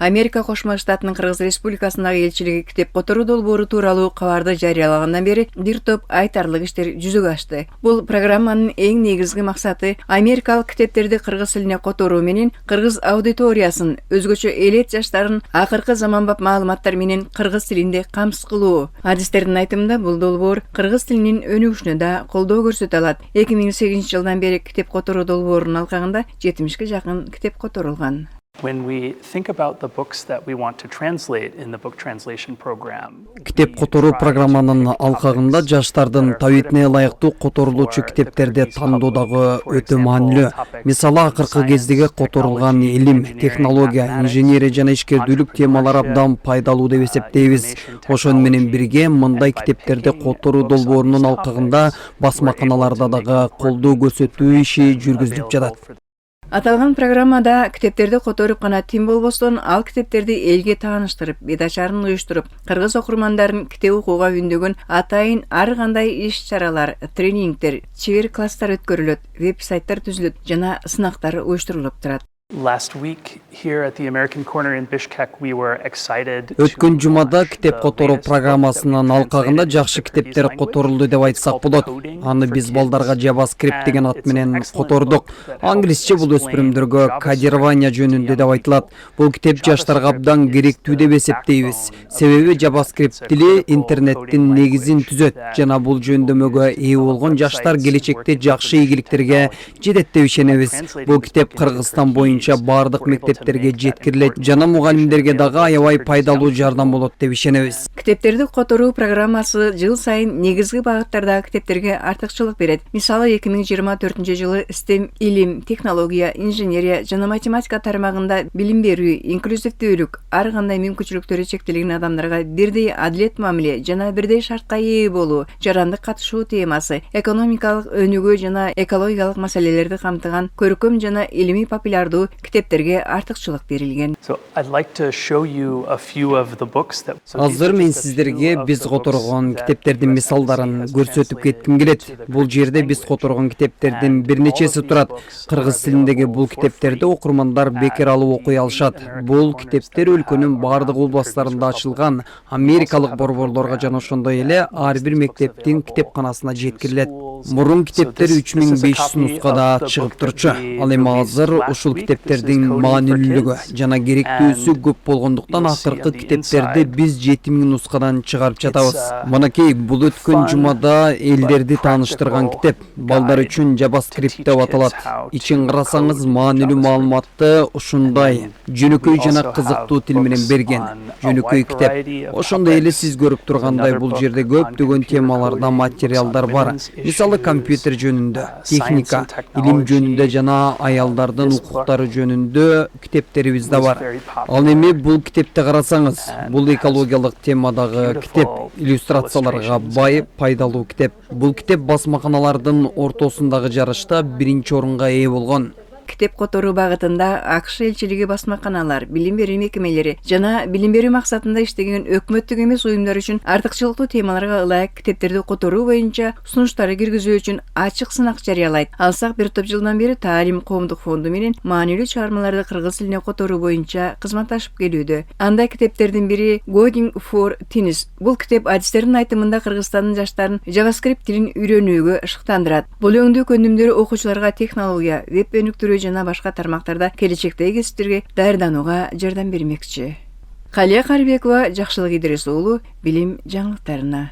Америка Кошмо Штатынын Кыргыз Республикасындагы элчилиги китеп которуу долбоору тууралуу кабарды жарыялагандан бери бир топ айтарлык иштер жүзөгө ашты. Бул программанын эң негизги максаты америкалык китептерди кыргыз тилине которуу менен кыргыз аудиториясын, өзгөчө элет жаштарын акыркы заманбап маалыматтар менен кыргыз тилинде камсыз кылуу. Адистердин айтымында бул долбоор кыргыз тилинин өнүгүшүнө да колдоо көрсөтө алат. 2008 жылдан бери китеп которуу долбоорунун алкагында 70ге жакын китеп которулган. When we think about the books that we want to translate in the book translation program, Китеп которуу программанын алкагында жаштардын табитине ылайыктуу которулуучу китептерди тандоодагы өтө маанилүү. Мисалы, акыркы кездеги которулган илим, технология, инженерия жана ишкердүүлүк темалары абдан пайдалуу деп эсептейбиз. Ошону менен бирге мындай китептерди которуу долбоорунун алкагында басмаканаларда дагы колдоо көрсөтүү иши жүргүзүлүп жатат. Аталган программада китептерди которуп гана тим болбостон, ал китептерди элге тааныштырып, бедачарын уюштуруп, кыргыз окурмандарын китеп окууга үндөгөн атайын ар кандай иш-чаралар, тренингдер, чебер класстар өткөрүлөт, веб-сайттар түзүлөт жана сынактар уюштурулуп турат. last week here at the American Corner in Bishkek, we were excited. Өткөн жумада китеп которуу программасынын алкагында жакшы китептер которулду деп айтсак болот. Аны биз балдарга JavaScript деген ат менен котордук. Англисче бул өспүрүмдөргө кодирование жөнүндө деп айтылат. Бул китеп жаштарга абдан керектүү деп эсептейбиз. Себеби JavaScript тили интернеттин негизин түзөт жана бул жөндөмөгө ээ болгон жаштар келечекте жакшы ийгиликтерге жетет деп ишенебиз. Бул китеп Кыргызстан боюнча бардык мектептерге жеткирилет жана мугалимдерге дагы аябай пайдалуу жардам болот деп ишенебиз. Китептерди которуу программасы жыл сайын негизги багыттардагы китептерге артыкчылык берет. Мисалы 2024 жылы STEM илим, технология, инженерия жана математика тармагында билим берүү, инклюзивдүүлүк, ар кандай мүмкүнчүлүктөрү чектелген адамдарга бирдей адилет мамиле жана бирдей шартка ээ болуу, жарандык катышуу темасы, экономикалык өнүгүү жана экологиялык маселелерди камтыган көркөм жана илимий популярдуу китептерге артыкчылык берилген. Азыр мен сиздерге биз которгон китептердин мисалдарын көрсөтүп кетким келет. Бул жерде биз которгон китептердин бир нечеси турат. Кыргыз тилиндеги бул китептерди окурмандар бекер алып окуй алышат. Бул китептер өлкөнүн бардык областтарында ачылган америкалык борборлорго жана ошондой эле ар бир мектептин китепканасына жеткирилет. Мурун китептер 3500 нускада чыгып турчу. Ал эми азыр ушул китептердин маанилүүлүгү жана керектүүсү көп болгондуктан акыркы китептерди биз 7000 нускадан чыгарып жатабыз. Мынакей бул өткөн жумада элдерди тааныштырган китеп. Балдар үчүн JavaScript деп аталат. Ичин карасаңыз маанилүү маалыматты ушундай жөнөкөй жана кызыктуу тил менен берген. Жөнөкөй китеп. Ошондой эле сиз көрүп тургандай бул жерде көптөгөн темаларда материалдар бар. Мисалы компьютер жөнүндө, техника, илим жөнүндө жана аялдардын укуктары жөнүндө китептерибизде бар. Ал эми бул китепти карасаңыз, бул экологиялык темадагы китеп, иллюстрацияларга бай, пайдалуу китеп. Бул китеп басмаканалардын ортосундагы жарышта биринчи орунга ээ болгон. Китеп которуу багытында АКШ элчилиги басмаканалар, билим берүү мекемелери жана билим берүү максатында иштеген өкмөттүк эмес уюмдар үчүн артыкчылыктуу темаларга ылайык китептерди которуу боюнча сунуштары киргизүү үчүн ачык сынак жарыялайт. Алсак бир топ жылдан бери Таалим коомдук фонду менен маанилүү чыгармаларды кыргыз тилине которуу боюнча кызматташып келүүдө. Андай китептердин бири Coding for Teens. Бул китеп адистердин айтымында Кыргызстандын жаштарын JavaScript тилин үйрөнүүгө ышыктандырат. Бул өңдүү көндүмдөр окуучуларга технология, веб өнүктүрүү жана башка тармактарда келечектеги кесиптерге даярданууга жардам бермекчи. Калия Карыбекова, Жакшылык Идрис уулу, билим жаңылыктарына.